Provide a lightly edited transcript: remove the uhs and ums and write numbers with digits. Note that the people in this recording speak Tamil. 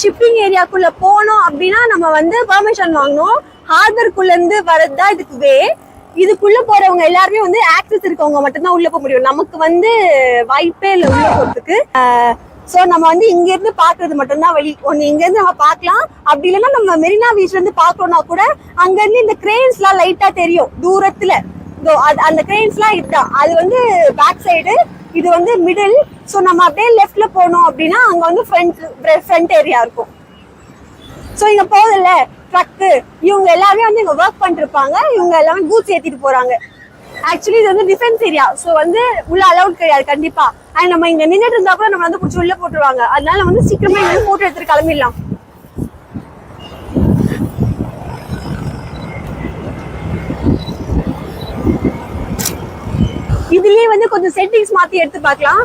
ஷிப்பிங் ஏரியாக்குள்ள போனோம் அப்படின்னா நம்ம வந்து பெர்மிஷன் வாங்கணும். ஹார்பருக்குள்ள இருந்து வரதுதான் இதுக்கு வே. இதுக்குள்ள போறவங்க எல்லாருமே வந்து ஆக்சஸ் இருக்கவங்க மட்டும்தான் உள்ள போக முடியும். நமக்கு வந்து வாய்ப்பே இல்லை உள்ள போறதுக்கு. சோ நம்ம வந்து இங்க இருந்து பாக்குறது மட்டும்தான் வழி. ஒண்ணு இங்க இருந்து நம்ம பாக்கலாம், அப்படி இல்லைன்னா நம்ம மெரினா பீச்ல இருந்து பாக்கணும்னா கூட அங்க இருந்து இந்த கிரெயின்ஸ் எல்லாம் லைட்டா தெரியும் தூரத்துல. அந்த கிரெயின்ஸ் எல்லாம் இதுதான். அது வந்து பேக் சைடு, இது வந்து மிடில். சோ நம்ம அப்படியே லெஃப்ட்ல போனோம் அப்படின்னா அங்க வந்து ஃப்ரண்ட் ஏரியா இருக்கும். சோ இங்க போகுதுல்ல ட்ரக்கு, இவங்க எல்லாருமே வந்து இங்க ஒர்க் பண்ணிட்டு இருப்பாங்க. இவங்க எல்லாமே கூட்ஸ் ஏத்திட்டு போறாங்க. ஆக்சுவலி இது வந்து டிஃபென்ஸ் ஏரியா. சோ வந்து உள்ள அலௌட் கிடையாது கண்டிப்பா. அண்ட் நம்ம இங்க நின்றுட்டு இருந்தா கூட நம்ம வந்து பிடிச்சி உள்ள போட்டுருவாங்க. அதனால வந்து சீக்கிரமே இங்க போட்டோ எடுத்துட்டு கிளம்பிடலாம். இதுலயே வந்து கொஞ்சம் செட்டிங்ஸ் மாத்தி எடுத்து பார்க்கலாம்.